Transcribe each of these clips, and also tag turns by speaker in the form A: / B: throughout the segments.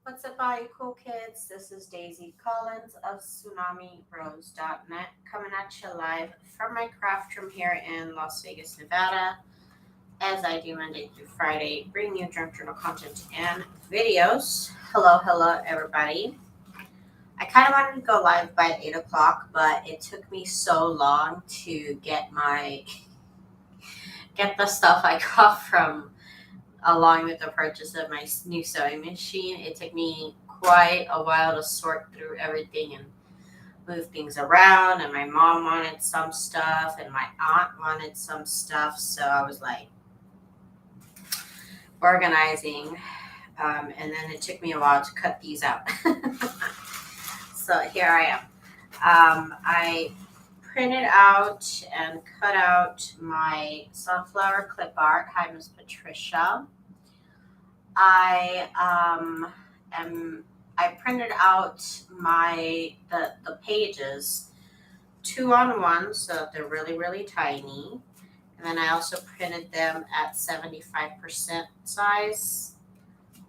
A: What's up, all you cool kids? This is Daisy Collins of TsunamiRose.net coming at you live from my craft room here in Las Vegas, Nevada. As I do Monday through Friday, bring you junk journal content and videos. Hello, everybody. I kind of wanted to go live by 8 o'clock, but it took me so long to get the stuff I got from along with the purchase of my new sewing machine. It took me quite a while to sort through everything and move things around. And my mom wanted some stuff and my aunt wanted some stuff. So I was like organizing. And then it took me a while to cut these out. So here I am. I printed out and cut out my sunflower clip art. Hi, Miss Patricia. I printed out the pages 2-on-1, so they're really tiny. And then I also printed them at 75% size,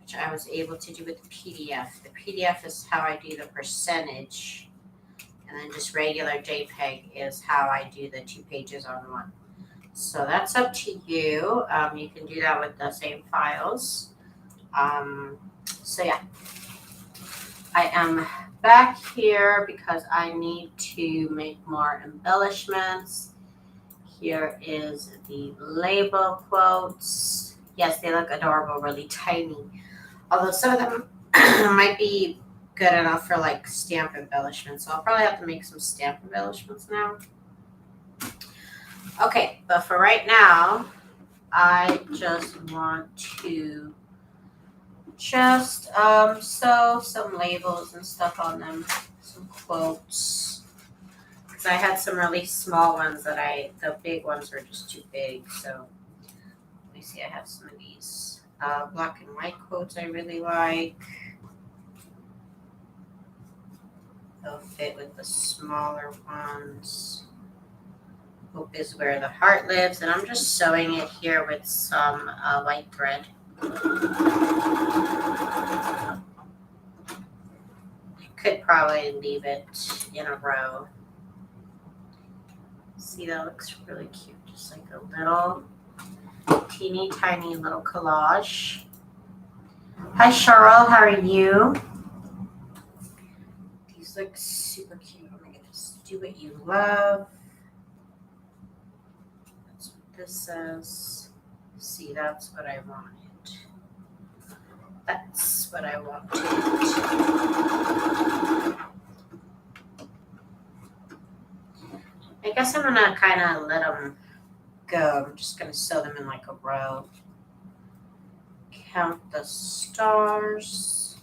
A: which I was able to do with the PDF. The PDF is how I do the percentage, and then just regular JPEG is how I do the 2 pages on one. So that's up to you. You can do that with the same files. So yeah, I am back here because I need to make more embellishments. Here is the label quotes. Yes, they look adorable, really tiny. Although some of them might be good enough for like stamp embellishments. So I'll probably have to make some stamp embellishments now. Okay, but for right now, I just want to sew some labels and stuff on them, some quotes. Because I had some really small ones the big ones were just too big. So let me see, I have some of these black and white quotes I really like. They'll fit with the smaller ones. Hope is where the heart lives, and I'm just sewing it here with some white thread. Could probably leave it in a row. See, that looks really cute. Just like a little teeny tiny little collage. Hi Cheryl, how are you? These look super cute. Oh my goodness. Do what you love. That's what this says. See, that's what I wanted. That's what I wanted. I guess I'm gonna kind of let them go. I'm just gonna sew them in like a row. Count the stars.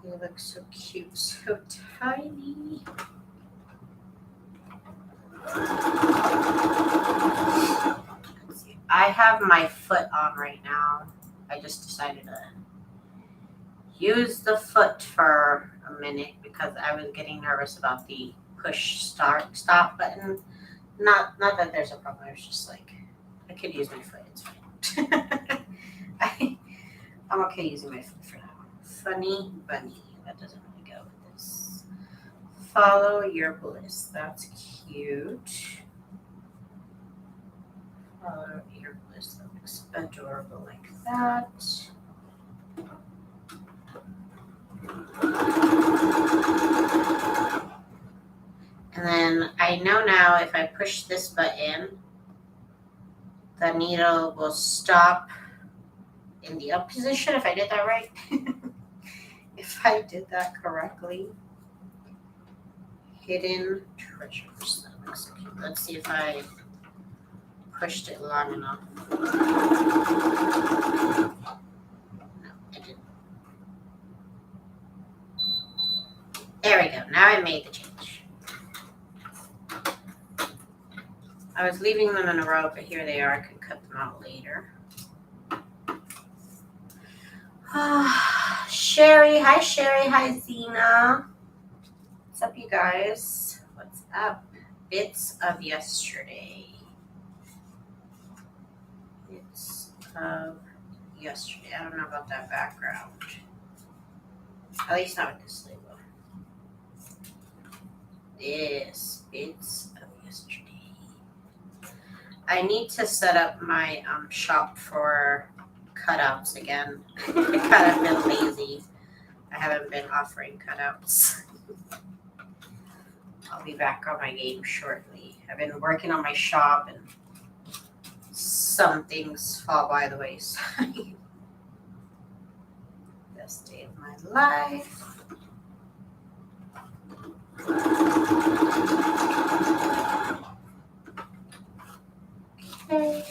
A: They look so cute, so tiny. Let's see. I have my foot on right now. I just decided to use the foot for a minute because I was getting nervous about the push stop button. Not that there's a problem. I was just like, I could use my foot. It's fine. I'm okay using my foot for now. Funny bunny. That doesn't really go with this. Follow your bliss. That's cute. Follow your bliss. That looks adorable like that. And then I know now if I push this button, the needle will stop in the up position, if I did that right. If I did that correctly. Hidden treasures. That looks so cute. Let's see if I pushed it long enough. No, I didn't. There we go. Now I made the change. I was leaving them in a row, but here they are. I could cut them out later. Sherry. Hi, Sherry. Hi, Zena. What's up, you guys? What's up? Bits of yesterday. Bits of yesterday. I don't know about that background. At least not with this label. This bits of yesterday. I need to set up my shop for cutouts again. I kind of been lazy. I haven't been offering cutouts. I'll be back on my game shortly. I've been working on my shop and some things fall by the wayside. Best day of my life. Okay.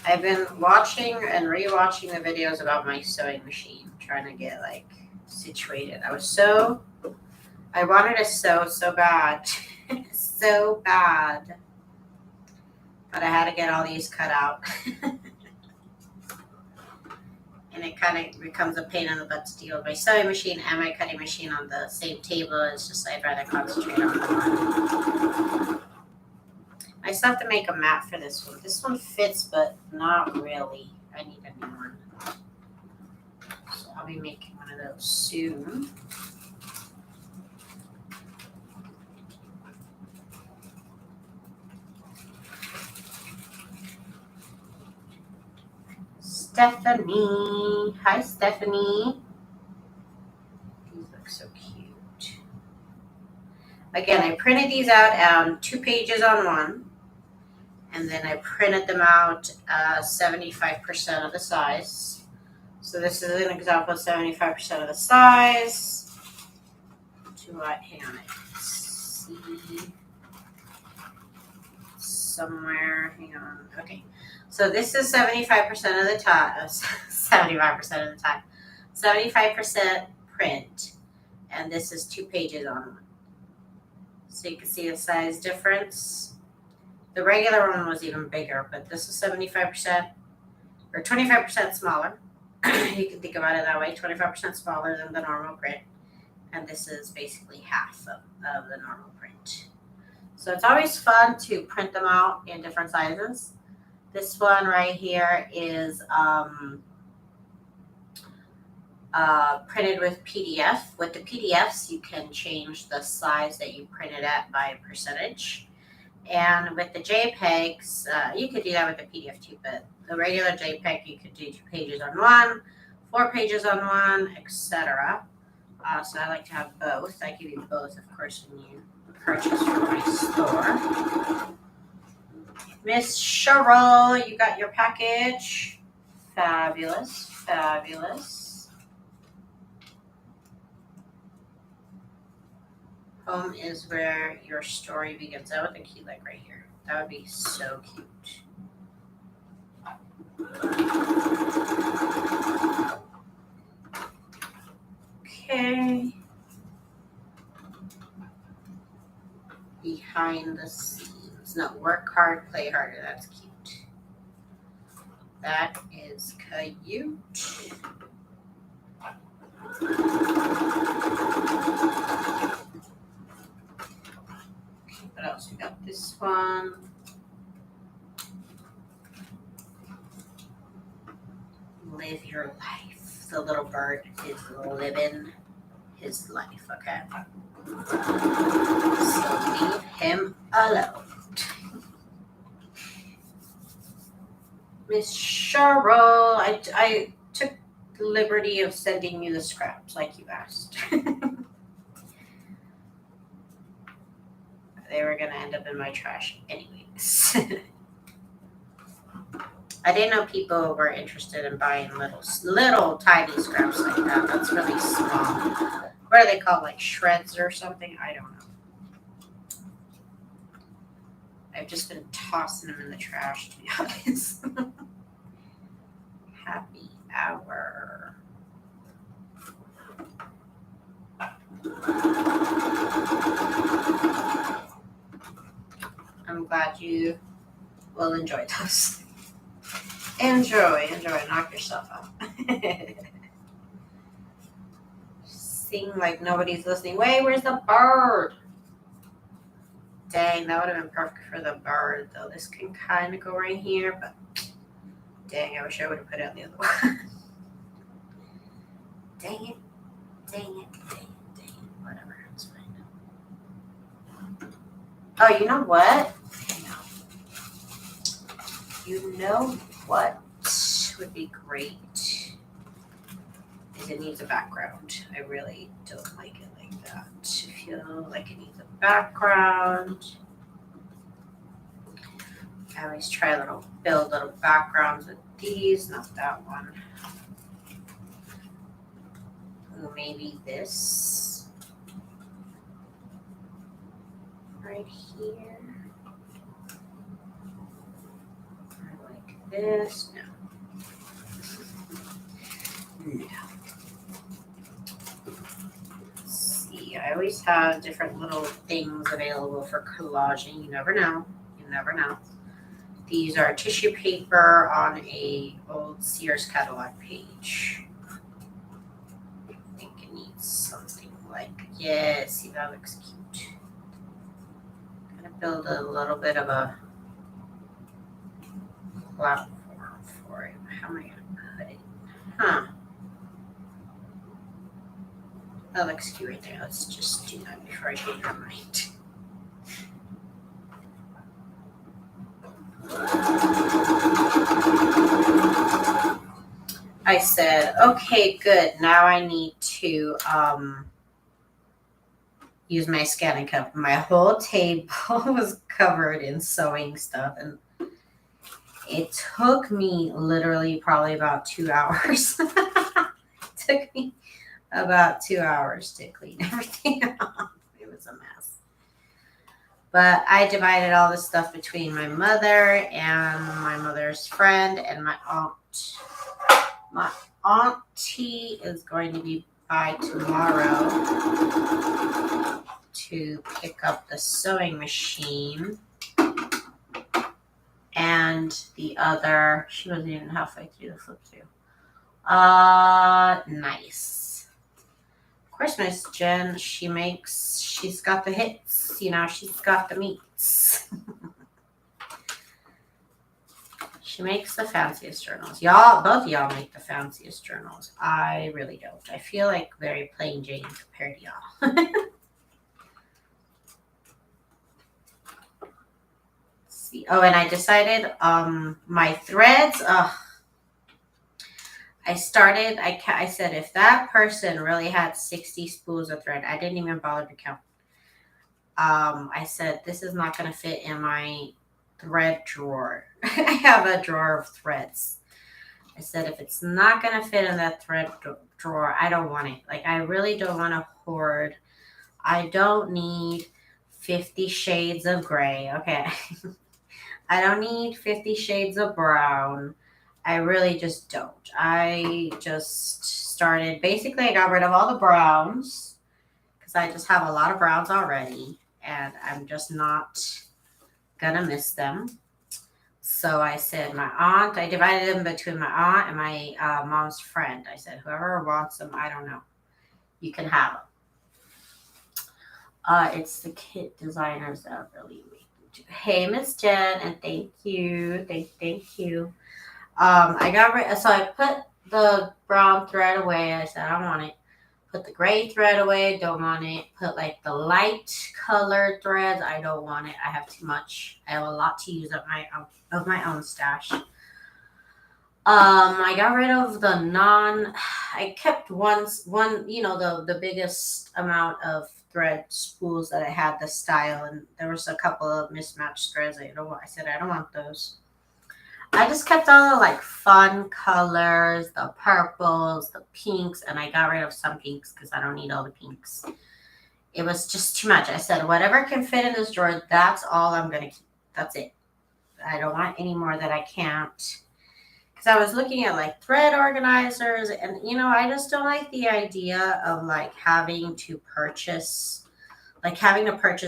A: I've been watching and rewatching the videos about my sewing machine, trying to get like situated. I wanted to sew so bad, so bad, but I had to get all these cut out. And it kind of becomes a pain in the butt to deal with my sewing machine and my cutting machine on the same table. It's just I'd rather concentrate on one. I still have to make a mat for this one. This one fits, but not really. I need a new one. So I'll be making one of those soon. Stephanie. Hi, Stephanie. These look so cute. Again, I printed these out 2 pages on one. And then I printed them out 75% of the size. So this is an example of 75% of the size. Hang on, see somewhere. Hang on. Okay. So this is 75% of the time. 75% of the time. 75% print, and this is 2 pages on one. So you can see the size difference. The regular one was even bigger, but this is 75% or 25% smaller. You can think about it that way, 25% smaller than the normal print. And this is basically half of the normal print. So it's always fun to print them out in different sizes. This one right here is printed with PDF. With the PDFs, you can change the size that you printed at by percentage. And with the JPEGs, you could do that with the PDF too, but the regular JPEG, you could do 2 pages on one, 4 pages on one, etc. So I like to have both. I give you both, of course, when you purchase from my store. Miss Cheryl, you got your package. Fabulous, fabulous. Home is where your story begins. That would be cute, like right here. That would be so cute. Okay. Behind the scenes. No, work hard, play harder. That's cute. That is cute. What else? We got this one. Live your life. The little bird is living his life, okay? So leave him alone. Miss Cheryl, I took the liberty of sending you the scraps like you asked. They were going to end up in my trash anyways. I didn't know people were interested in buying little tiny scraps like that. That's really small. What are they called, like shreds or something? I don't know. I've just been tossing them in the trash, to be honest. Happy hour. I'm glad you will enjoy those. Enjoy. Knock yourself out. Sing like nobody's listening. Wait, where's the bird? Dang, that would have been perfect for the bird, though. This can kind of go right here, but Dang, I wish I would have put it on the other one. Dang it. Whatever, it's fine. Oh, you know what? You know what would be great? Is it needs a background. I really don't like it like that. I feel like it needs a background. I always try build little backgrounds with these, not that one. Ooh, maybe this right here. I like this. No. Let's see, I always have different little things available for collaging. You never know. These are tissue paper on a old Sears catalog page. I think it needs something like, yeah, see, that looks cute. I'm gonna build a little bit of a platform for it. How am I gonna put it? That looks cute right there. Let's just do that before I change my mind. I said, okay, good. Now I need to use my scanning cup. My whole table was covered in sewing stuff, and it took me literally probably about 2 hours. It took me about 2 hours to clean everything off. It was a mess. But I divided all this stuff between my mother and my mother's friend and my aunt. My auntie is going to be by tomorrow to pick up the sewing machine. And the other, she wasn't even halfway through the flip through. Nice. Of course, Miss Jen, she's got the hits, she's got the meats. She makes the fanciest journals. Both of y'all make the fanciest journals. I really don't. I feel like very plain Jane compared to y'all. Let's see. Oh, and I decided my threads. I said if that person really had 60 spools of thread, I didn't even bother to count. I said this is not going to fit in my thread drawer. I have a drawer of threads. I said if it's not going to fit in that thread drawer, I don't want it. Like, I really don't want to hoard. I don't need 50 shades of gray. Okay. I don't need 50 shades of brown. I really just don't. I just started, basically I got rid of all the browns because I just have a lot of browns already and I'm just not gonna miss them. So I said I divided them between my aunt and my mom's friend. I said, whoever wants them, I don't know, you can have them. It's the kit designers that really make them. Hey, Miss Jen, and thank you. Thank you. So I put the brown thread away. I said, I don't want it. Put the gray thread away. Don't want it. Put like the light colored threads. I don't want it. I have too much. I have a lot to use of my own stash. I got rid of I kept one, the biggest amount of thread spools that I had the style, and there was a couple of mismatched threads. I said, I don't want those. I just kept all the like fun colors, the purples, the pinks, and I got rid of some pinks because I don't need all the pinks. It was just too much. I said, whatever can fit in this drawer, that's all I'm going to keep. That's it. I don't want any more that I can't. Because I was looking at like thread organizers, and I just don't like the idea of like having to purchase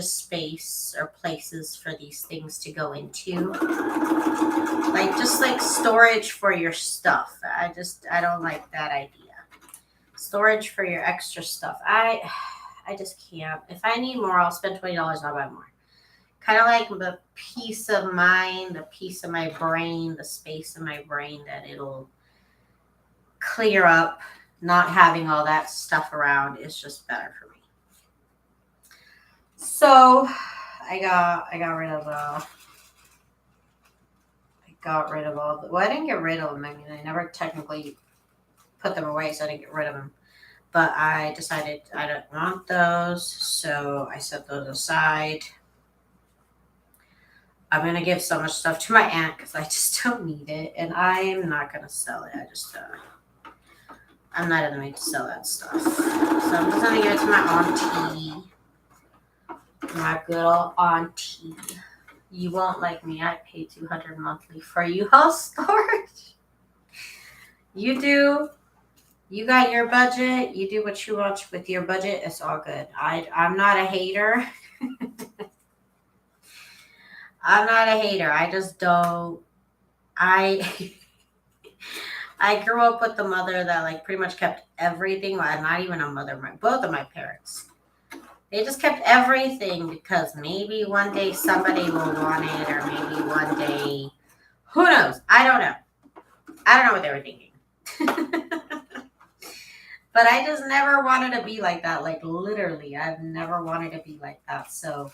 A: space or places for these things to go into. Like just like storage for your stuff. I don't like that idea. Storage for your extra stuff. I just can't. If I need more, I'll spend $20 and I'll buy more. kind of like the peace of mind, the peace of my brain, the space in my brain that it'll clear up. Not having all that stuff around is just better for me. So I got rid of all the, well, I didn't get rid of them. I mean, I never technically put them away, so I didn't get rid of them. But I decided I don't want those, so I set those aside. I'm going to give so much stuff to my aunt because I just don't need it, and I'm not going to sell it. I'm not in the mood to sell that stuff. So I'm just going to give it to my auntie, my good old auntie. You won't like me. I pay $200 monthly for U-Haul storage. You do. You got your budget. You do what you want with your budget. It's all good. I'm not a hater. I'm not a hater. I just don't. I grew up with the mother that like pretty much kept everything. Well, not even a mother. Both of my parents. They just kept everything because maybe one day somebody will want it, or maybe one day, who knows? I don't know. I don't know what they were thinking. But I just never wanted to be like that. Like literally, I've never wanted to be like that. So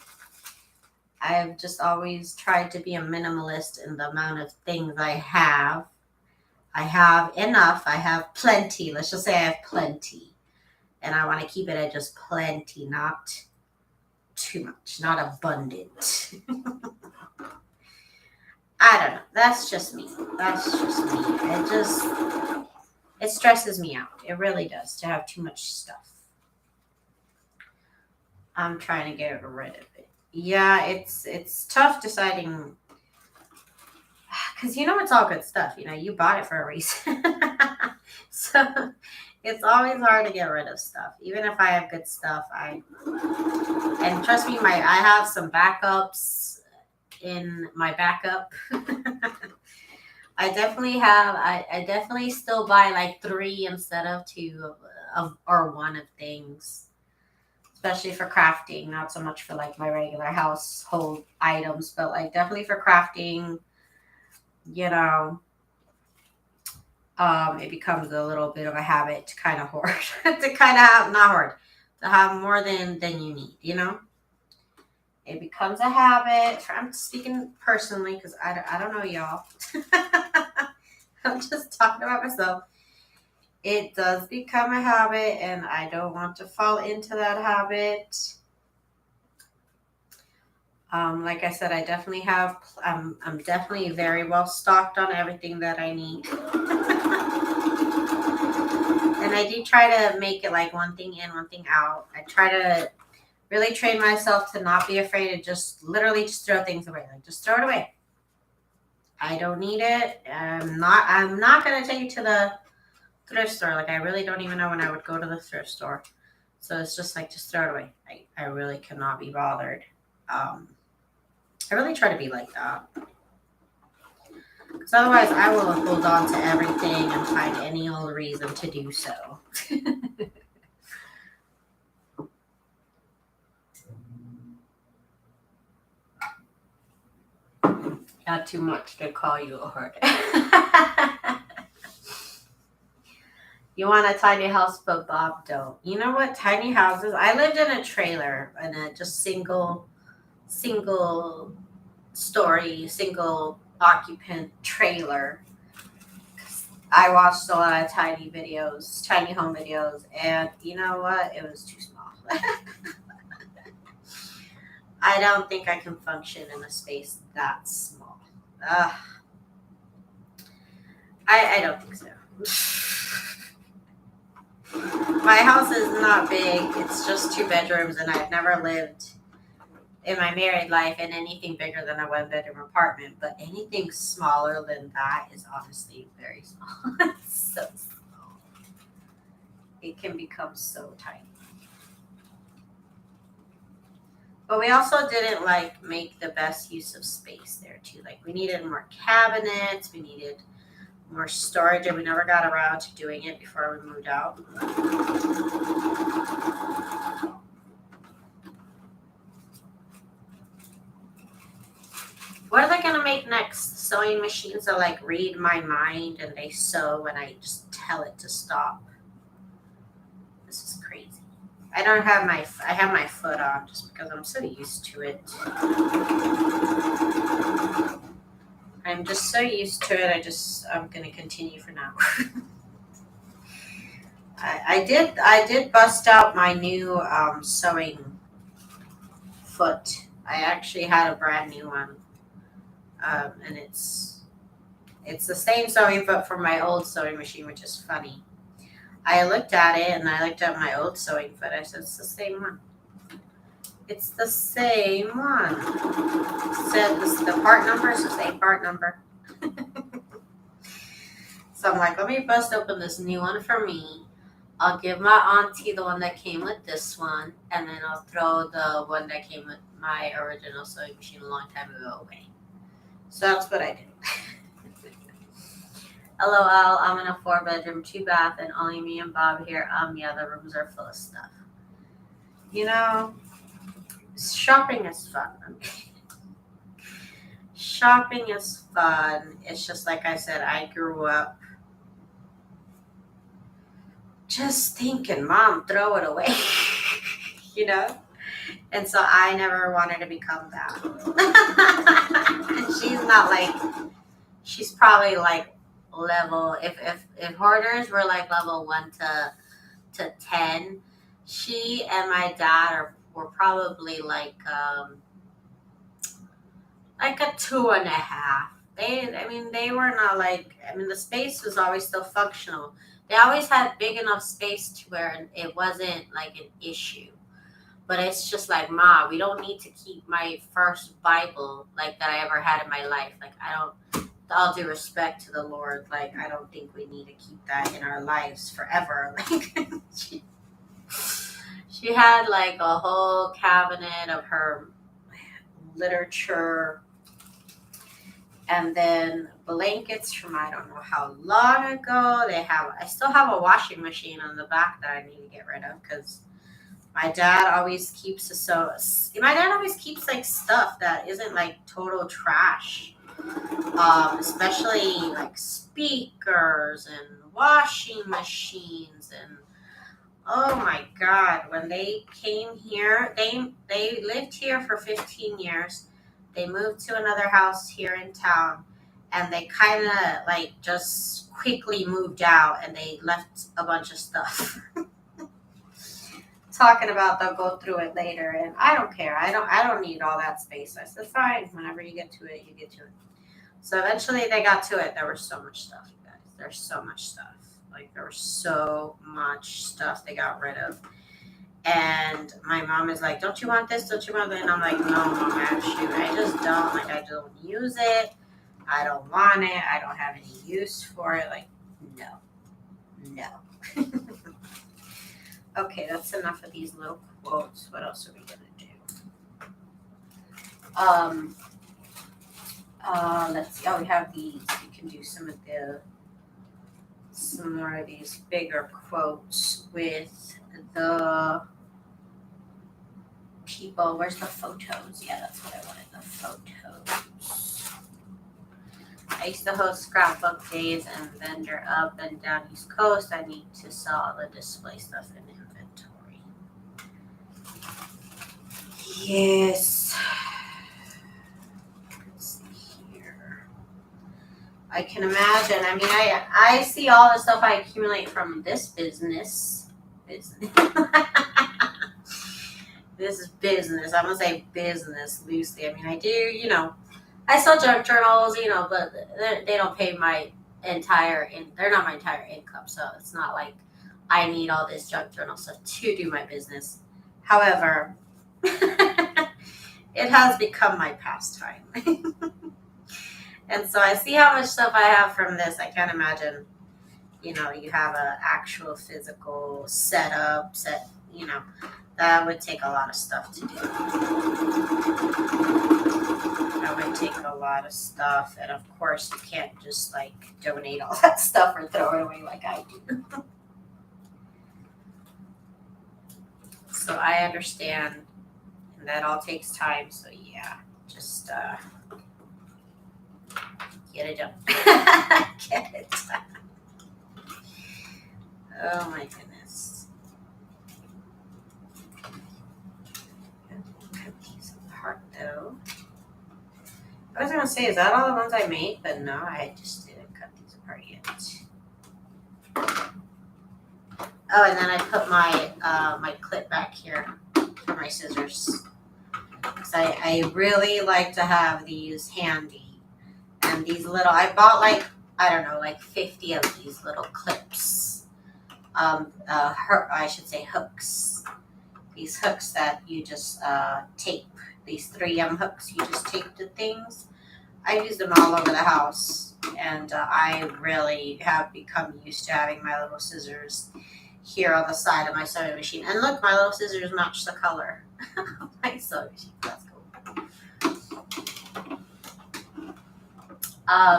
A: I've just always tried to be a minimalist in the amount of things I have. I have enough. I have plenty. Let's just say I have plenty. And I want to keep it at just plenty, not too much, not abundant. I don't know. That's just me. It stresses me out. It really does to have too much stuff. I'm trying to get rid of it. Yeah, it's tough deciding, because it's all good stuff. You bought it for a reason. So it's always hard to get rid of stuff. Even if I have good stuff, and trust me, I have some backups in my backup. I definitely still buy like 3 instead of 2 or 1 of things, especially for crafting. Not so much for like my regular household items, but like definitely for crafting. It becomes a little bit of a habit to kind of hoard, to kind of have, not hoard, to have more than you need. It becomes a habit. I'm speaking personally because I don't know y'all. I'm just talking about myself. It does become a habit, and I don't want to fall into that habit. Like I said, I definitely have. I'm definitely very well stocked on everything that I need. And I do try to make it like one thing in, one thing out. I try to really train myself to not be afraid of just literally just throw things away. Like just throw it away. I don't need it. I'm not gonna take it to the thrift store. Like I really don't even know when I would go to the thrift store. So it's just like just throw it away. I really cannot be bothered. I really try to be like that. Because otherwise I will hold on to everything and find any old reason to do so. Not too much to call you a hoarder. You want a tiny house, but Bob don't. You know what? Tiny houses. I lived in a trailer, in a just single story, single occupant trailer. I watched a lot of tiny home videos, and you know what? It was too small. I don't think I can function in a space that small. I don't think so. My house is not big. It's just 2 bedrooms, and I've never lived in my married life in anything bigger than a 1-bedroom apartment. But anything smaller than that is honestly very small. It's so small. It can become so tiny. But we also didn't make the best use of space there too. Like we needed more cabinets, we needed more storage, and we never got around to doing it before we moved out. What are they gonna make next? Sewing machines that like read my mind and they sew and I just tell it to stop. This is crazy. I don't have I have my foot on just because I'm so used to it. I'm just so used to it. I'm gonna continue for now. I did bust out my new sewing foot. I actually had a brand new one, and it's the same sewing foot from my old sewing machine, which is funny. I looked at it and I looked at my old sewing foot. I said, it's the same one. It's the same one. It said the part number is the same part number. So I'm like, let me bust open this new one for me. I'll give my auntie the one that came with this one, and then I'll throw the one that came with my original sewing machine a long time ago away. So that's what I do. LOL, I'm in a 4-bedroom, 2-bath, and only me and Bob here. Yeah, the rooms are full of stuff. You know, shopping is fun. Shopping is fun. It's just like I said, I grew up just thinking, Mom, throw it away. You know? And so I never wanted to become that. And she's not like, she's probably like level, if hoarders were like level 1 to 10, she and my dad were probably like a 2.5. They were not like, the space was always still functional. They always had big enough space to where it wasn't like an issue. But it's just like, Ma, we don't need to keep my first Bible like that I ever had in my life. Like, all due respect to the Lord, like, I don't think we need to keep that in our lives forever. Like, she had like a whole cabinet of her literature, and then blankets from I don't know how long ago. I still have a washing machine on the back that I need to get rid of because my dad always keeps like stuff that isn't like total trash. Especially like speakers and washing machines, and oh my God, when they came here, they lived here for 15 years. They moved to another house here in town, and they kind of like just quickly moved out, and they left a bunch of stuff. Talking about they'll go through it later, and I don't care. I don't need all that space. I said, fine, whenever you get to it, you get to it. So eventually they got to it. There was so much stuff, you guys. There's so much stuff. Like, there was so much stuff they got rid of. And my mom is like, don't you want this? Don't you want that? And I'm like, no, Mom, I just don't. Like, I don't use it. I don't want it. I don't have any use for it. Like, no. Okay, that's enough of these little quotes. What else are we going to do? Let's see. Oh, we have these. We can do some more of these bigger quotes with the people. Where's the photos? Yeah, that's what I wanted, the photos. I used to host scrapbook days and vendor up and down East Coast. I need to sell all the display stuff in inventory. Yes. Let's see here. I can imagine. I see all the stuff I accumulate from this business. This is business. I'm going to say business loosely. I do, I sell junk journals, but they don't pay my they're not my entire income. So it's not like I need all this junk journal stuff to do my business. However, it has become my pastime. And so I see how much stuff I have from this. I can't imagine, you have an actual physical setup, that would take a lot of stuff to do. That would take a lot of stuff. And of course, you can't just like donate all that stuff or throw it away like I do. So I understand, and that all takes time. So yeah, just Get it done. Get it done. Oh my goodness. Cut these apart though. I was gonna say, is that all the ones I made? But no, I just didn't cut these apart yet. Oh, and then I put my my clip back here for my scissors. Because I really like to have these handy. And these little, I bought like, I don't know, like 50 of these little clips. I should say hooks. These hooks that you just tape. These 3M hooks you just tape to things. I use them all over the house. And I really have become used to having my little scissors here on the side of my sewing machine. And look, my little scissors match the color of my sewing machine. That's cool.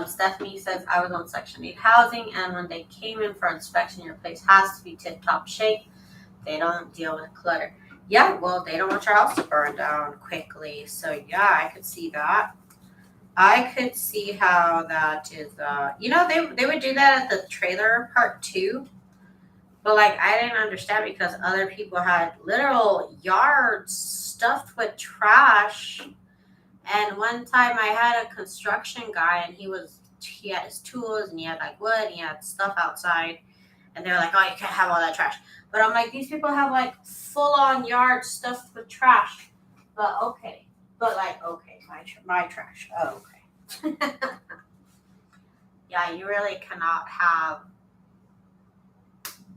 A: Stephanie says, I was on Section 8 housing, and when they came in for inspection, your place has to be tip-top shape. They don't deal with clutter. Yeah, well, they don't want your house to burn down quickly. So, yeah, I could see that. I could see how that is, they would do that at the trailer park too. But, like, I didn't understand because other people had literal yards stuffed with trash. And one time I had a construction guy and he had his tools and he had like wood and he had stuff outside. And they're like, oh, you can't have all that trash. But I'm like, these people have like full on yards stuffed with trash. But okay. But like, okay, my trash. Oh, okay. Yeah, you really cannot have,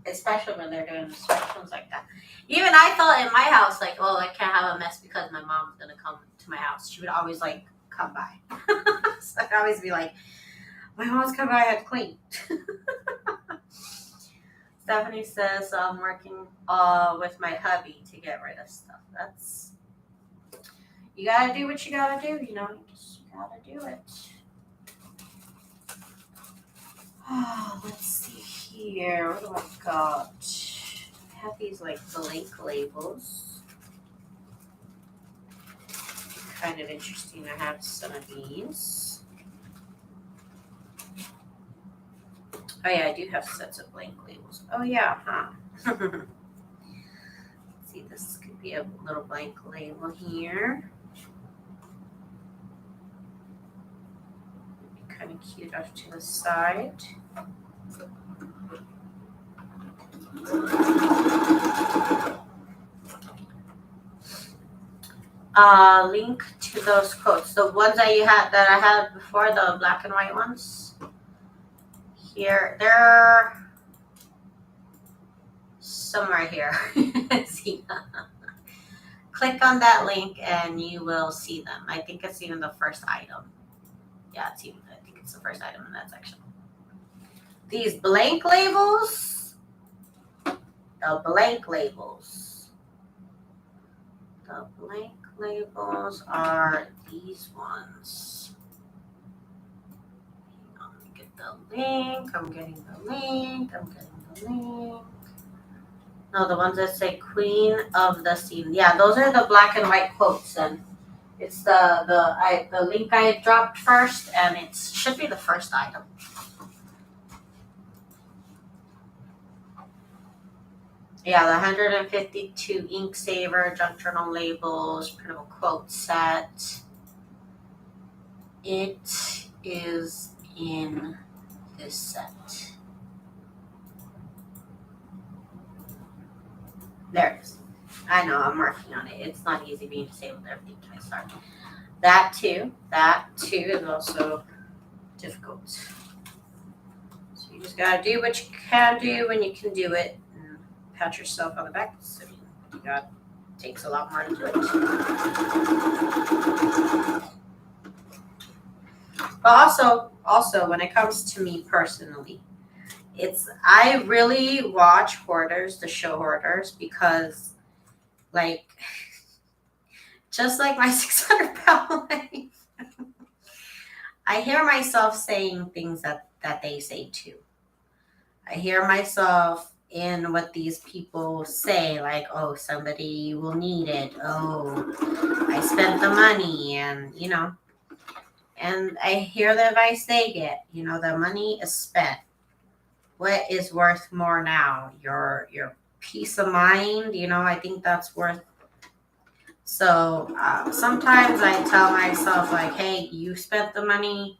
A: especially when they're doing inspections like that. Even I thought in my house, like, oh, I can't have a mess because my mom's going to come to my house. She would always, like, come by. So I'd always be like, my mom's coming by, I have to clean. Stephanie says, I'm working with my hubby to get rid of stuff. You got to do what you got to do, you just got to do it. Oh, let's see here. What do I got? I have these like blank labels. Kind of interesting. I have some of these. Oh yeah, I do have sets of blank labels. Oh yeah, huh? Let's see, this could be a little blank label here. Kind of cute off to the side. Link to those quotes. The ones that I had before, the black and white ones. Here, they're somewhere here. See, click on that link and you will see them. I think it's even the first item. Yeah, I think it's the first item in that section. These blank labels, the blank labels are these ones. Let me get the link. I'm getting the link. No, the ones that say Queen of the Scene. Yeah, those are the black and white quotes, and it's the link I dropped first, and it should be the first item. Yeah, the 152 ink saver, junk journal labels, printable quote set. It is in this set. There it is. I know, I'm working on it. It's not easy being disabled everything I start. That too is also difficult. So you just gotta do what you can do when you can do it, and pat yourself on the back. So it takes a lot more to do it. But also when it comes to me personally, I really watch hoarders, the show hoarders, because like just like my 600-pound life, I hear myself saying things that they say too. I hear myself in what these people say, like, oh, somebody will need it. Oh, I spent the money, and And I hear the advice they get. You know, the money is spent. What is worth more now? Your peace of mind. You know, I think that's worth. So sometimes I tell myself like, hey, you spent the money.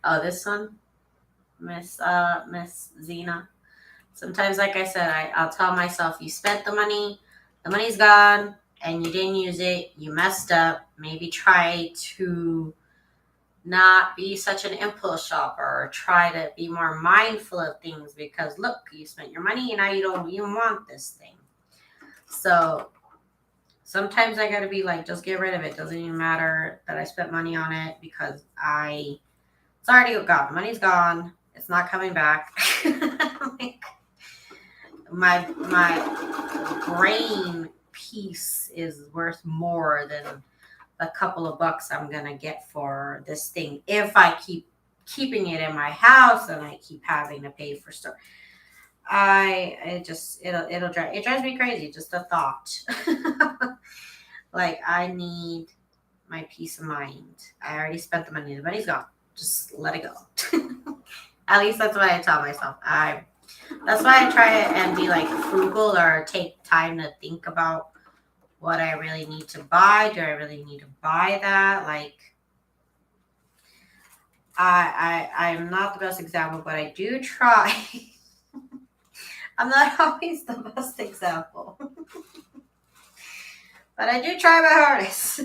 A: Oh, this one, Miss Zena. Sometimes, like I said, I'll tell myself, you spent the money's gone, and you didn't use it, you messed up. Maybe try to not be such an impulse shopper, or try to be more mindful of things, because look, you spent your money and now you don't even want this thing. So sometimes I gotta be like, just get rid of it. Doesn't even matter that I spent money on it, because it's already gone. The money's gone. It's not coming back. Like, my brain peace is worth more than a couple of bucks I'm gonna get for this thing if I keep keeping it in my house and I keep having to pay for stuff. It drives me crazy, just the thought. Like, I need my peace of mind. I already spent the money's gone. Just let it go. At least that's what I tell myself. That's why I try and be like frugal, or take time to think about what I really need to buy. Do I really need to buy that? Like, I'm not the best example, but I do try. I'm not always the best example, but I do try my hardest.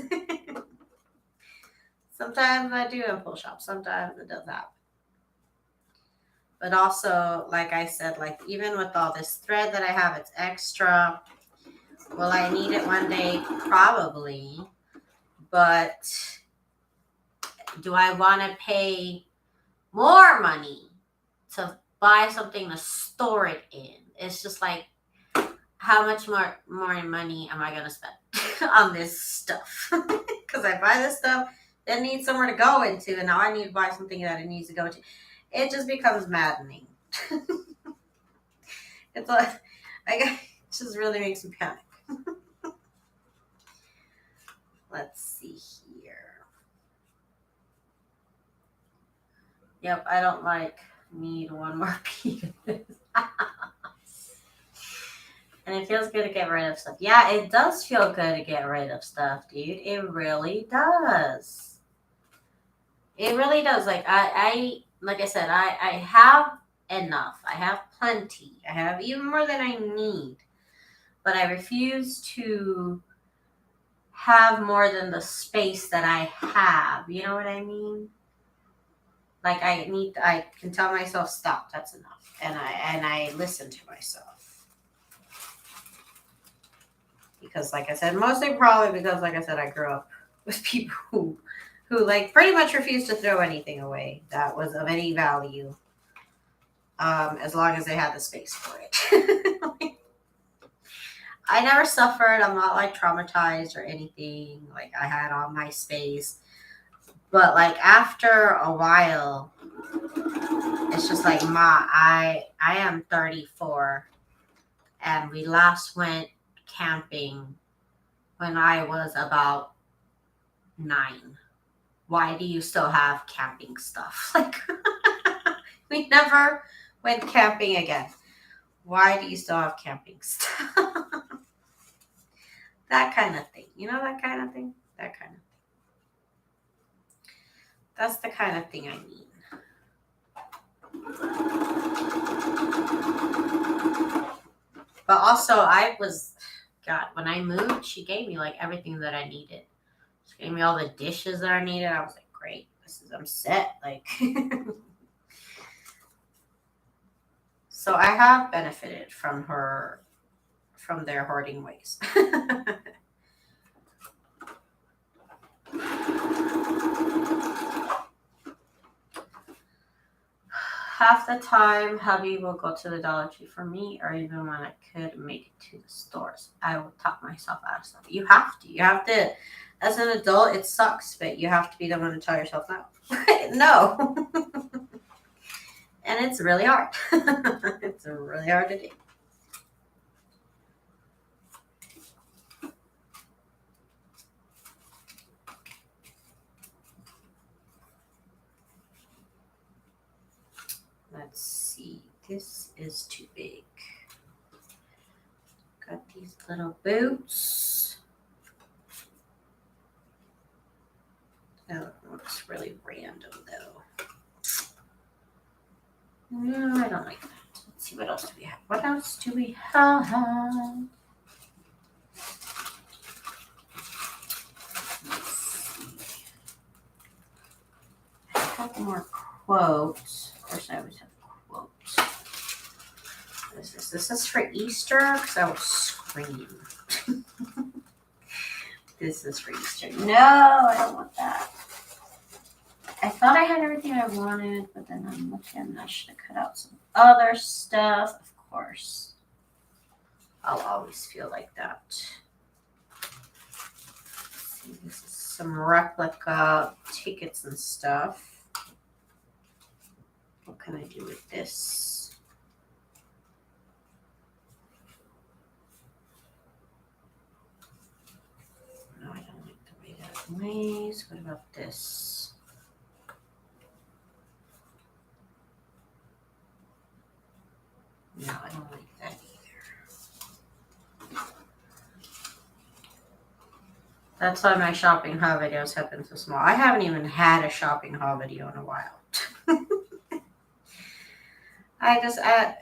A: Sometimes I do impulse shop. Sometimes it does happen. But also, like I said, like, even with all this thread that I have, it's extra. Will I need it one day? Probably. But do I want to pay more money to buy something to store it in? It's just like, how much more money am I going to spend on this stuff? Because I buy this stuff that needs somewhere to go into, and now I need to buy something that it needs to go into. It just becomes maddening. It's like, it just really makes me panic. Let's see here. Yep, I don't need one more piece. And it feels good to get rid of stuff. Yeah, it does feel good to get rid of stuff, dude. It really does. It really does. Like, like I said, I have enough. I have plenty. I have even more than I need. But I refuse to have more than the space that I have. You know what I mean? Like, I can tell myself, stop, that's enough. And I listen to myself. Because, like I said, mostly probably because, like I said, I grew up with people who like pretty much refused to throw anything away that was of any value, as long as they had the space for it. I never suffered. I'm not like traumatized or anything. Like, I had all my space. But like, after a while, it's just like, Ma, I am 34, and we last went camping when I was about 9. Why do you still have camping stuff? Like, we never went camping again. Why do you still have camping stuff? That kind of thing. You know, that kind of thing? That kind of thing. That's the kind of thing I mean. But also, when I moved, she gave me like everything that I needed. She gave me all the dishes that I needed. I was like, great, I'm set. Like, so I have benefited from their hoarding ways. Half the time, hubby will go to the Dollar Tree for me, or even when I could make it to the stores, I will talk myself out of stuff. You have to. As an adult, it sucks, but you have to be the one to tell yourself no. No. And it's really hard. It's really hard to do. Let's see. This is too big. Got these little boots. That looks really random though. No, I don't like that. Let's see, what else do we have? What else do we have? Let's see. A couple more quotes. Of course, I always have quotes. This is for Easter, because I will scream. This is for Easter. No, I don't want that. I thought I had everything I wanted, but then I'm looking and I should have cut out some other stuff. Of course. I'll always feel like that. Let's see, this is some replica tickets and stuff. What can I do with this? No, I don't like the way that lays. What about this? No, I don't like that either. That's why my shopping haul videos have been so small. I haven't even had a shopping haul video in a while.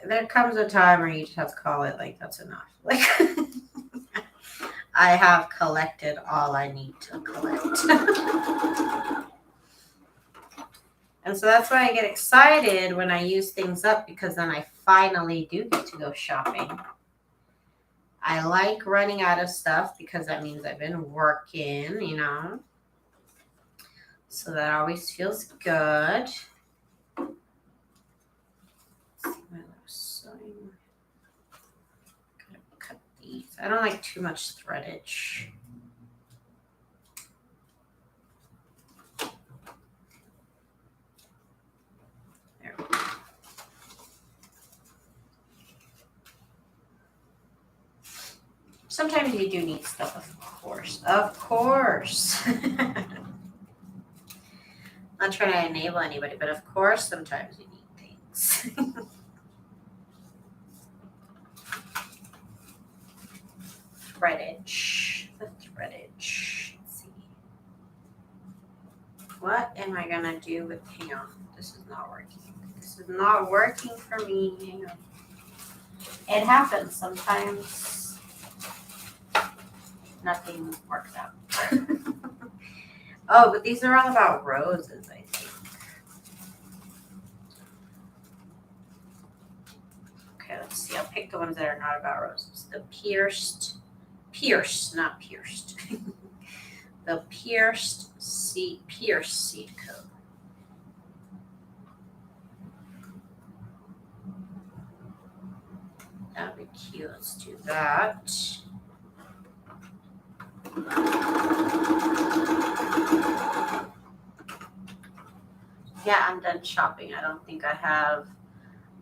A: There comes a time where you just have to call it like that's enough. Like I have collected all I need to collect. And so that's why I get excited when I use things up, because then I finally do get to go shopping. I like running out of stuff because that means I've been working, you know. So that always feels good. Gotta cut these. I don't like too much threadage. There we go. Sometimes you do need stuff, of course. Of course. Not trying to enable anybody, but of course sometimes you need things. Threadage. The threadage. Let's see. What am I gonna do with, hang on, this is not working. This is not working for me. Hang on. It happens sometimes. Nothing works out. Oh, but these are all about roses, I think. Okay, let's see. I'll pick the ones that are not about roses. The pierced, not pierced. The pierced seed coat. That would be cute. Let's do that. Yeah, I'm done shopping. I don't think I have.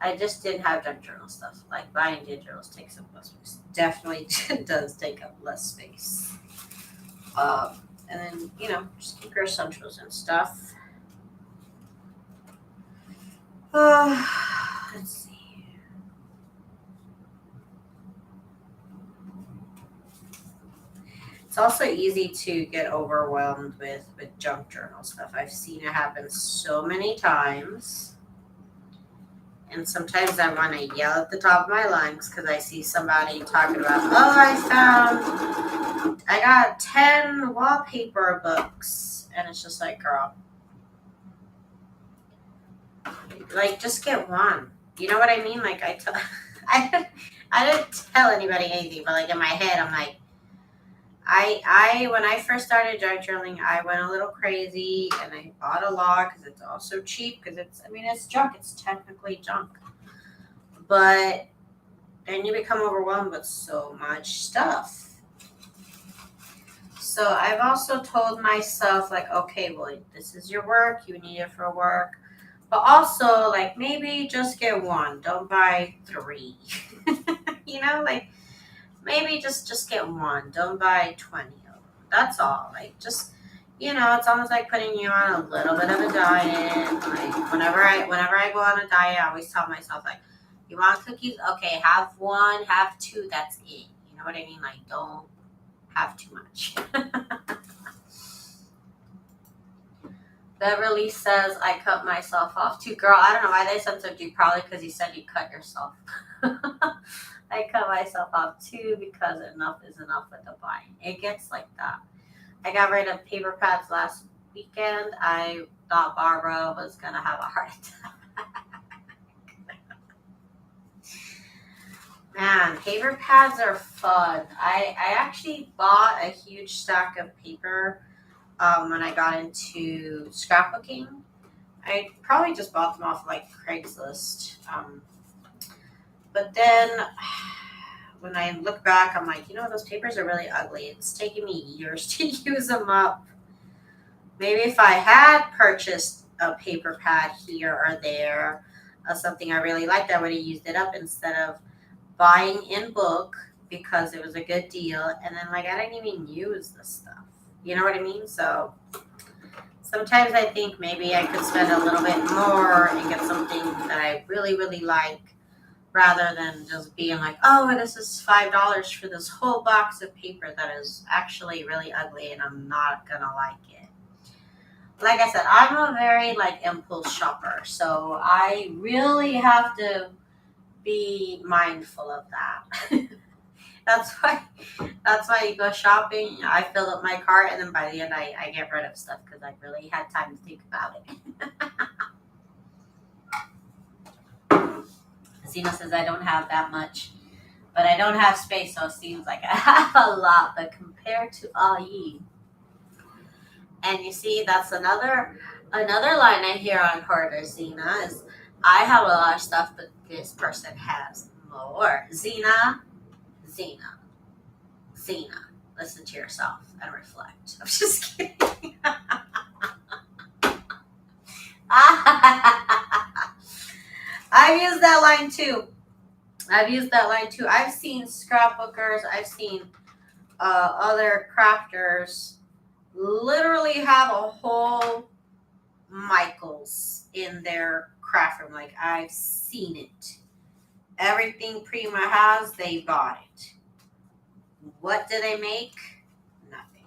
A: I just didn't have junk journal stuff. Like buying digitals takes up less space. Definitely does take up less space. And then, you know, just keep your essentials and stuff. Let's see. It's also easy to get overwhelmed with junk journal stuff. I've seen it happen so many times. And sometimes I want to yell at the top of my lungs because I see somebody talking about, oh, I got 10 wallpaper books. And it's just like, girl, like, just get one. You know what I mean? Like, I didn't tell anybody anything, but like in my head, I'm like, when I first started junk journaling, I went a little crazy and I bought a lot because it's also cheap because it's junk. It's technically junk. But then you become overwhelmed with so much stuff. So I've also told myself, like, okay, well, this is your work. You need it for work. But also, like, maybe just get one. Don't buy 3. You know, like, maybe just get one. Don't buy 20 of them. That's all. Like, just it's almost like putting you on a little bit of a diet. Like whenever I go on a diet, I always tell myself like, you want cookies? Okay, have one, have two, that's it. You know what I mean? Like, don't have too much. Beverly says I cut myself off too. Girl, I don't know why they censored you. Probably because you said you cut yourself. I cut myself off too because enough is enough with the buying. It gets like that. I got rid of paper pads last weekend. I thought Barbara was going to have a heart attack. Man, paper pads are fun. I actually bought a huge stack of paper when I got into scrapbooking. I probably just bought them off like Craigslist. But then when I look back, I'm like, those papers are really ugly. It's taken me years to use them up. Maybe if I had purchased a paper pad here or there of something I really liked, I would have used it up instead of buying in bulk because it was a good deal. And then, like, I didn't even use the stuff. You know what I mean? So sometimes I think maybe I could spend a little bit more and get something that I really, really like rather than just being like, oh, this is $5 for this whole box of paper that is actually really ugly and I'm not going to like it. Like I said, I'm a very like impulse shopper, so I really have to be mindful of that. that's why that's why you go shopping. I fill up my cart, and then by the end, I get rid of stuff because I really had time to think about it. Zena says I don't have that much, but I don't have space, so it seems like I have a lot. But compared to all ye, and you see, that's another line I hear on Hoarder Zena is, I have a lot of stuff, but this person has more. Zena, listen to yourself and reflect. I'm just kidding. I've used that line too. I've seen scrapbookers. I've seen other crafters literally have a whole Michaels in their craft room. Like, I've seen it. Everything Prima has, they bought it. What do they make? Nothing.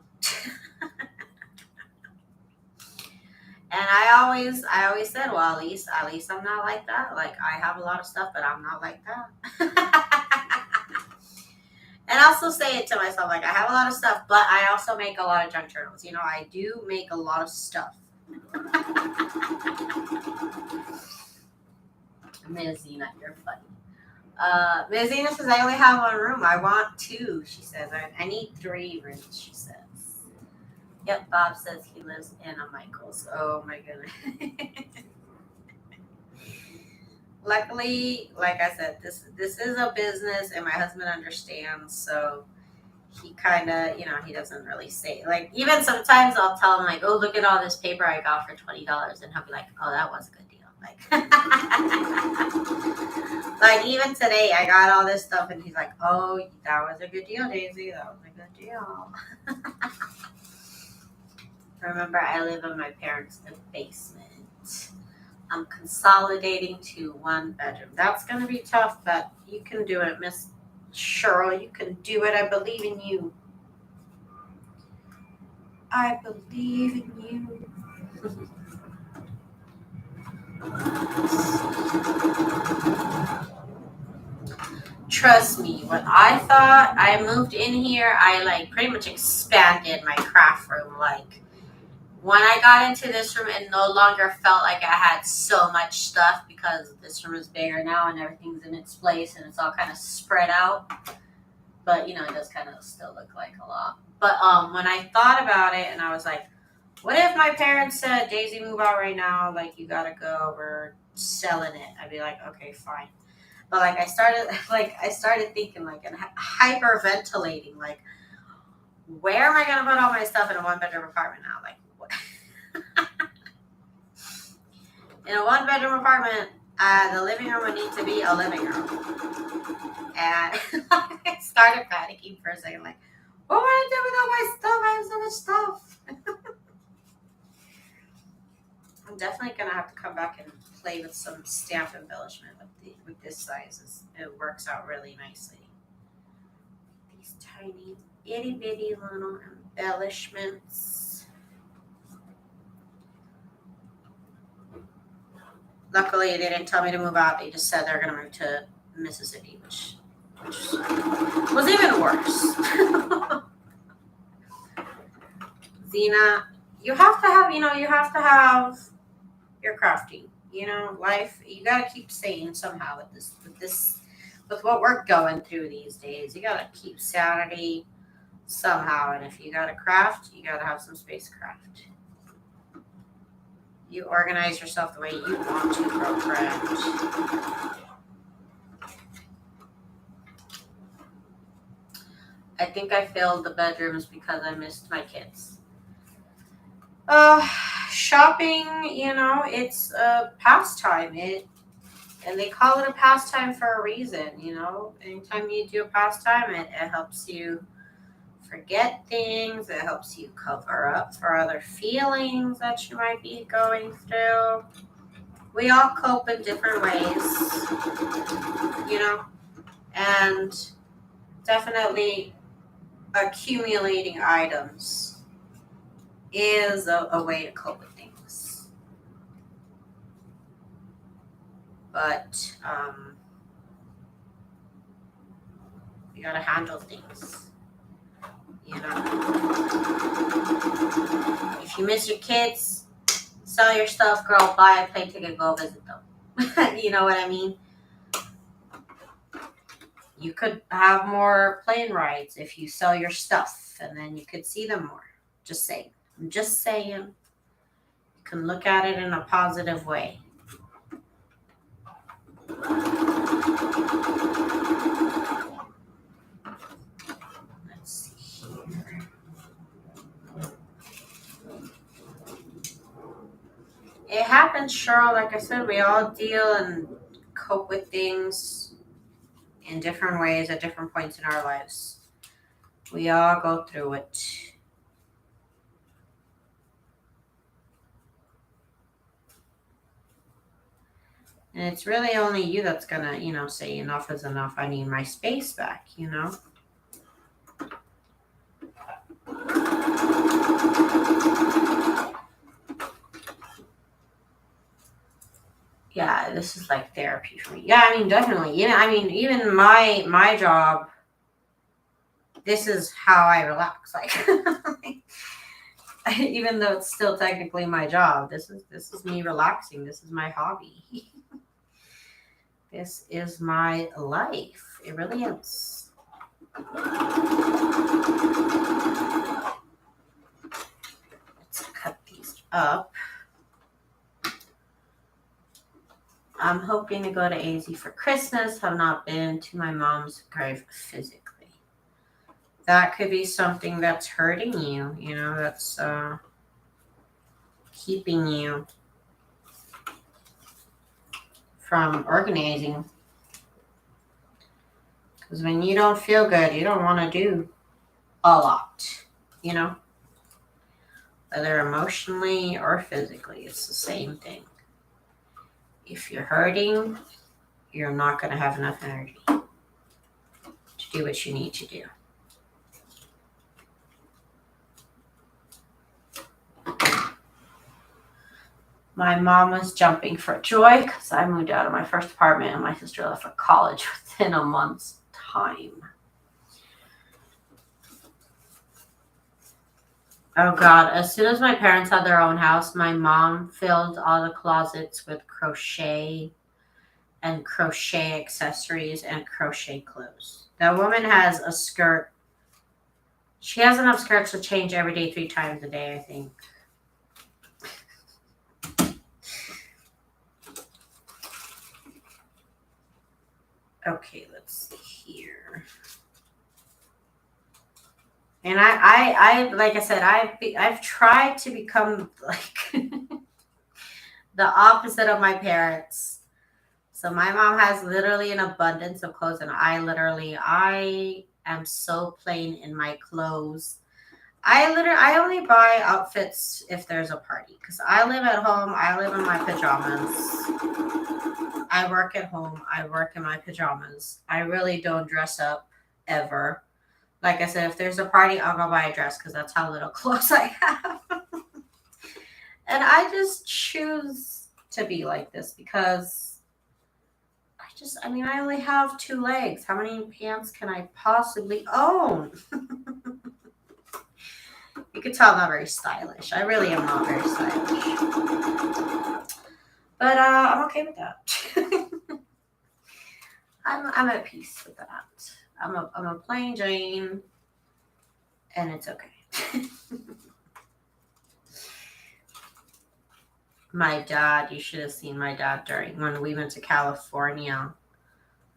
A: And I always said, well, at least I'm not like that. Like, I have a lot of stuff, but I'm not like that. And I also say it to myself, like, I have a lot of stuff, but I also make a lot of junk journals. I do make a lot of stuff. Ms. Zena, you're funny. Ms. Zena says, I only have one room. I want two, she says. I need 3 rooms, she says. Yep, Bob says he lives in a Michael's. Oh, my goodness. Luckily, like I said, this is a business, and my husband understands, so he kind of, he doesn't really say. Like, even sometimes I'll tell him, like, oh, look at all this paper I got for $20, and he'll be like, oh, that was a good deal. Like, like, even today, I got all this stuff, and he's like, oh, that was a good deal, Daisy. That was a good deal. Remember, I live in my parents' basement. I'm consolidating to 1 bedroom. That's going to be tough, but you can do it, Miss Cheryl. You can do it. I believe in you. I believe in you. Trust me, when I thought I moved in here, I like pretty much expanded my craft room. Like, when I got into this room, it no longer felt like I had so much stuff because this room is bigger now and everything's in its place and it's all kind of spread out. But, it does kind of still look like a lot. But when I thought about it and I was like, what if my parents said, Daisy, move out right now, like, you gotta go, we're selling it? I'd be like, okay, fine. But I started thinking, like, and hyperventilating, like, where am I gonna put all my stuff in a 1-bedroom apartment now? Like, what? In a 1-bedroom apartment, the living room would need to be a living room. And I started panicking for a second, like, what would I do with all my stuff? I have so much stuff. I'm definitely gonna have to come back and play with some stamp embellishment with this size. It works out really nicely. These tiny itty bitty little embellishments. Luckily, they didn't tell me to move out. They just said they're gonna move to Mississippi, which was even worse. Zena, you have to have, you have to have your crafting. Life. You gotta keep sane somehow with what we're going through these days. You gotta keep sanity somehow, and if you gotta craft, you gotta have some space to craft. You organize yourself the way you want to, girlfriend. I think I filled the bedrooms because I missed my kids. Shopping, it's a pastime. And they call it a pastime for a reason, Anytime you do a pastime, it helps you forget things. It helps you cover up for other feelings that you might be going through. We all cope in different ways, and definitely accumulating items is a way to cope with things. But you gotta handle things. If you miss your kids, sell your stuff, girl, buy a plane ticket, go visit them. You know what I mean? You could have more plane rides if you sell your stuff, and then you could see them more. Just saying. I'm just saying. You can look at it in a positive way. Let's see here. It happens, Cheryl. Like I said, we all deal and cope with things in different ways at different points in our lives. We all go through it. And it's really only you that's gonna, say enough is enough. I need my space back, Yeah, this is like therapy for me. Yeah, I mean, definitely. Even my job, this is how I relax. Like, even though it's still technically my job, this is me relaxing. This is my hobby. This is my life. It really is. Let's cut these up. I'm hoping to go to AZ for Christmas. Have not been to my mom's grave physically. That could be something that's hurting you, that's keeping you from organizing. Because when you don't feel good, you don't want to do a lot, whether emotionally or physically. It's the same thing. If you're hurting, you're not going to have enough energy to do what you need to do. My mom was jumping for joy because I moved out of my first apartment and my sister left for college within a month's time. Oh God, as soon as my parents had their own house, my mom filled all the closets with crochet and crochet accessories and crochet clothes. That woman has a skirt. She has enough skirts to change every day 3 times a day, I think. Okay, let's see here. And I like I said, I've tried to become like the opposite of my parents. So my mom has literally an abundance of clothes, and I am so plain in my clothes. I only buy outfits if there's a party because I live at home. I live in my pajamas. I work at home. I work in my pajamas. I really don't dress up ever. Like I said, if there's a party, I'll go buy a dress because that's how little clothes I have. And I just choose to be like this because I mean, I only have 2 legs. How many pants can I possibly own? You can tell I'm not very stylish. I really am not very stylish. But I'm okay with that. I'm at peace with that. I'm a plain Jane, and it's okay. My dad, you should have seen my dad during when we went to California,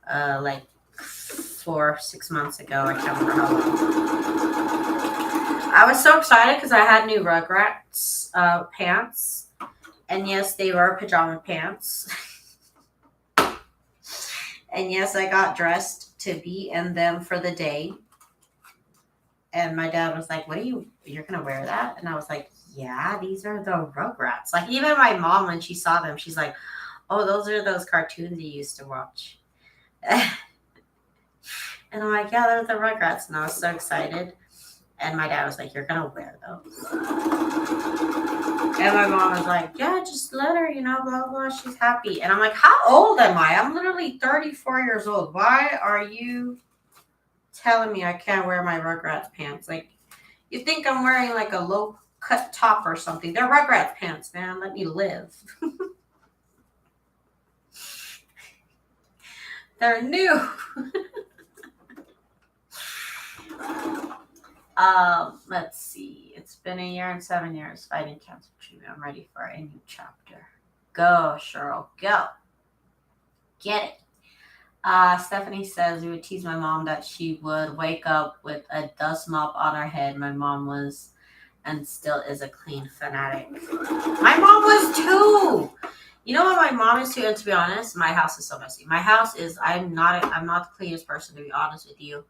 A: like 4 6 months ago. I can't remember how long. I was so excited because I had new Rugrats pants, and yes, they were pajama pants. And yes, I got dressed to be in them for the day. And my dad was like, you're going to wear that? And I was like, yeah, these are the Rugrats. Like, even my mom, when she saw them, she's like, oh, those are those cartoons you used to watch. And I'm like, yeah, they're the Rugrats. And I was so excited. And my dad was like, you're going to wear those. And my mom was like, yeah, just let her, blah, blah, she's happy. And I'm like, how old am I? I'm literally 34 years old. Why are you telling me I can't wear my Rugrats pants? Like, you think I'm wearing like a low cut top or something. They're Rugrats pants, man. Let me live. They're new. Let's see. It's been a year and 7 years fighting cancer treatment. I'm ready for a new chapter. Go, Cheryl. Go. Get it. Stephanie says we would tease my mom that she would wake up with a dust mop on her head. My mom was and still is a clean fanatic. My mom was too. You know what my mom is too? And to be honest, my house is so messy. My house is I'm not the cleanest person, to be honest with you.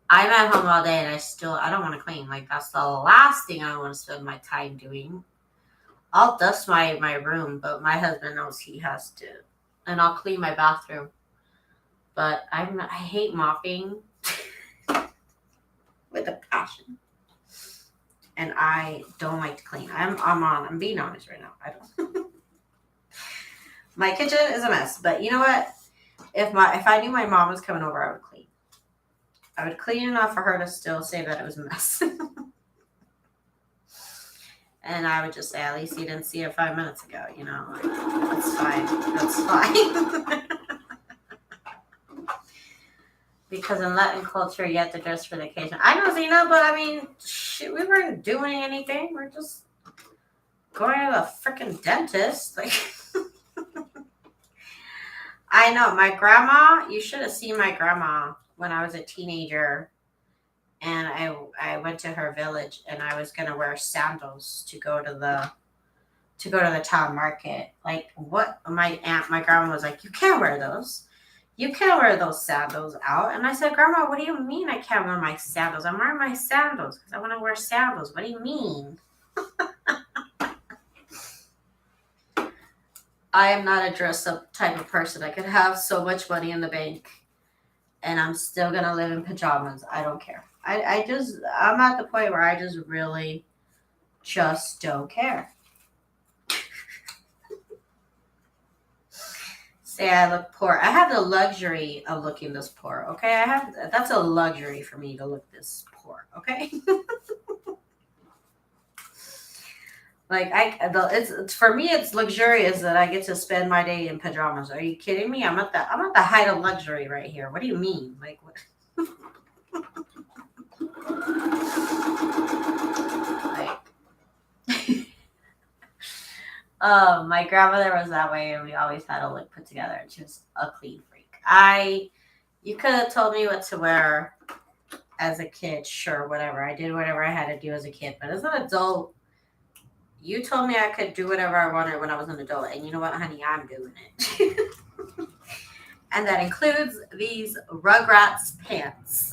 A: I'm at home all day and I don't want to clean. Like, that's the last thing I want to spend my time doing. I'll dust my room, but my husband knows he has to. And I'll clean my bathroom. But I hate mopping with a passion. And I don't like to clean. I'm being honest right now. I don't. My kitchen is a mess, but you know what? If I knew my mom was coming over, I would clean. I would clean enough for her to still say that it was a mess. And I would just say, at least you didn't see it 5 minutes ago, That's fine. That's fine. Because in Latin culture, you have to dress for the occasion. I know, Zena, but I mean, shit, we weren't doing anything. We're just going to the freaking dentist. Like, I know, my grandma, you should have seen my grandma when I was a teenager. And I went to her village and I was going to wear sandals to go to the town market. Like, what? My grandma was like, you can't wear those. You can't wear those sandals out. And I said, Grandma, what do you mean I can't wear my sandals? I'm wearing my sandals because I want to wear sandals. What do you mean? I am not a dress-up type of person. I could have so much money in the bank and I'm still going to live in pajamas. I don't care. I'm at the point where I just really just don't care. Say I look poor. I have the luxury of looking this poor, okay? That's a luxury for me to look this poor, okay? Like, it's for me, it's luxurious that I get to spend my day in pajamas. Are you kidding me? I'm at the height of luxury right here. What do you mean? Like, what? My grandmother was that way, and we always had a look put together. And she was a clean freak. You could have told me what to wear as a kid, sure, whatever. I did whatever I had to do as a kid, but as an adult, you told me I could do whatever I wanted when I was an adult, and you know what, honey, I'm doing it. And that includes these Rugrats pants.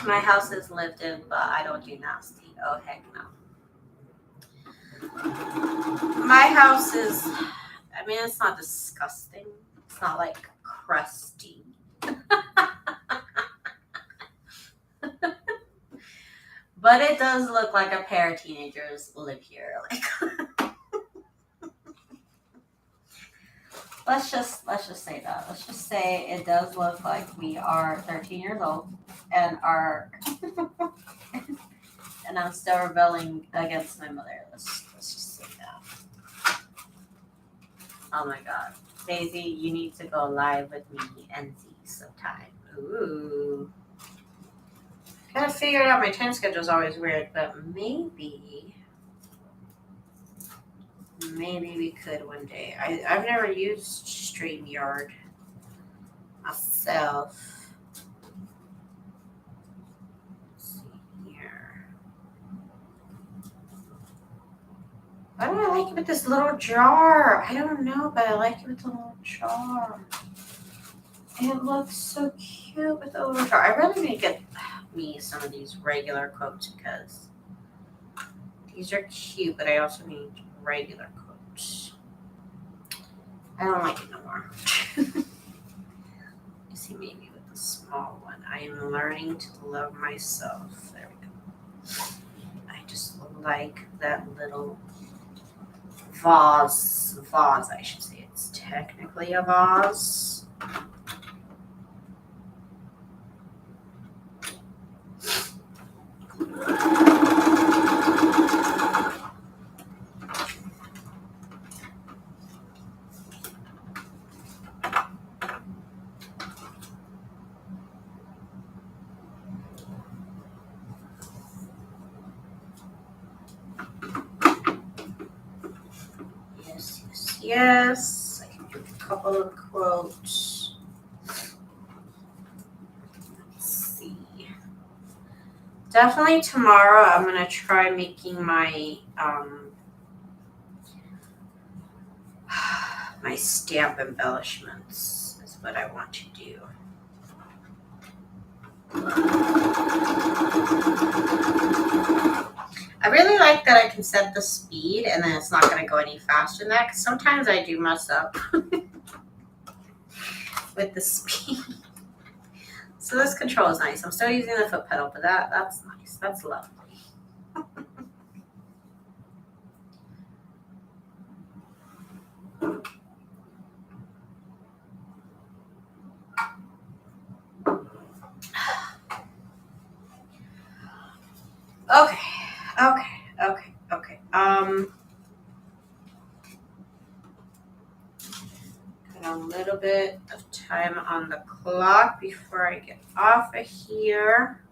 A: My house is lived in, but I don't do nasty. Oh, heck no. My house is, I mean, it's not disgusting. It's not like crusty. But it does look like a pair of teenagers live here. Like, let's just say that. Let's just say it does look like we are 13 years old and are and I'm still rebelling against my mother. Let's just say that. Oh my god. Daisy, you need to go live with me and Z sometime. Ooh. Gotta figure it out. My time schedule is always weird, but maybe we could one day. I've never used StreamYard myself. Let's see here. Why do I like it with this little jar? I don't know, but I like it with the little jar. It looks so cute with the little jar. I really need to get me some of these regular quotes because these are cute, but I also need regular quotes. I don't like it no more. You see, maybe with the small one. I am learning to love myself. There we go. I just like that little vase, I should say. It's technically a vase. Yes. I can do a couple of quotes. Let's see. Definitely tomorrow I'm going to try making my my stamp embellishments is what I want to do. I really like that I can set the speed and then it's not going to go any faster than that because sometimes I do mess up with the speed. So this control is nice. I'm still using the foot pedal, but that's nice. That's lovely. Okay. Got a little bit of time on the clock before I get off of here.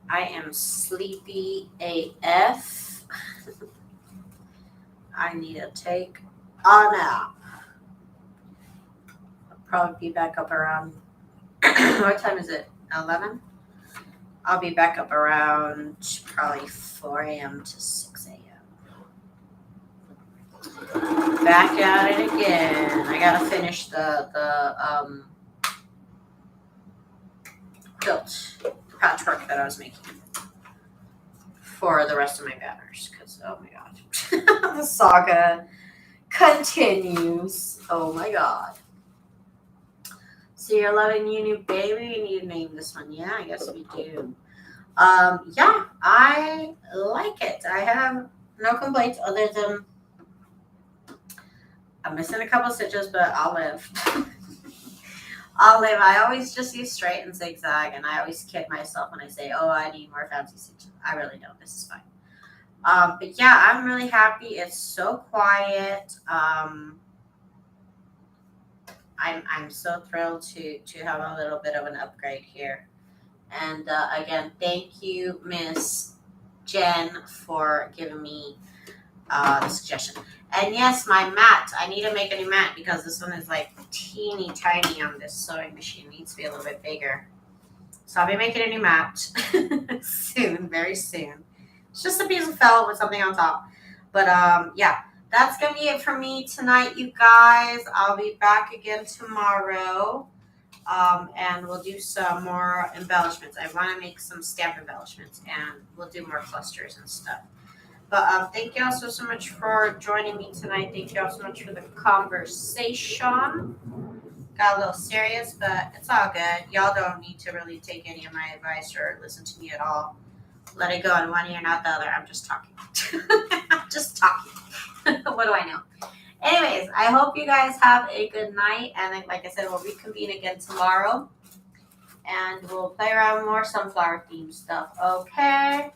A: I am sleepy AF. I need to take a nap. I'll probably be back up around, what time is it? 11? I'll be back up around probably 4 a.m. to 6 a.m. Back at it again. I gotta finish the quilt patchwork that I was making for the rest of my banners because oh my god, the saga continues. Oh my god. So you're loving your new baby? You need to name this one. Yeah, I guess we do. Yeah, I like it. I have no complaints other than I'm missing a couple stitches, but I'll live. I'll live. I always just use straight and zigzag, and I always kid myself when I say, oh, I need more fancy stitches. I really don't. This is fine. But yeah, I'm really happy. It's so quiet. I'm so thrilled to have a little bit of an upgrade here. And again, thank you, Miss Jen, for giving me the suggestion. And yes, my mat. I need to make a new mat because this one is like teeny tiny on this sewing machine. It needs to be a little bit bigger. So I'll be making a new mat soon, very soon. It's just a piece of felt with something on top. But yeah, that's going to be it for me tonight, you guys. I'll be back again tomorrow. And we'll do some more embellishments. I want to make some stamp embellishments, and we'll do more clusters and stuff. But thank you all so much for joining me tonight. Thank you all so much for the conversation. Got a little serious, but it's all good. Y'all don't need to really take any of my advice or listen to me at all. Let it go in one ear, not the other. I'm just talking. I'm just talking. What do I know? Anyways, I hope you guys have a good night. And then, like I said, we'll reconvene again tomorrow. And we'll play around with more sunflower themed stuff. Okay?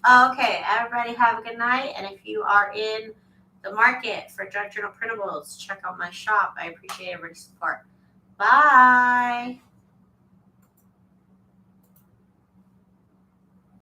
A: Okay, everybody have a good night. And if you are in the market for Junk Journal Printables, check out my shop. I appreciate everybody's support. Bye.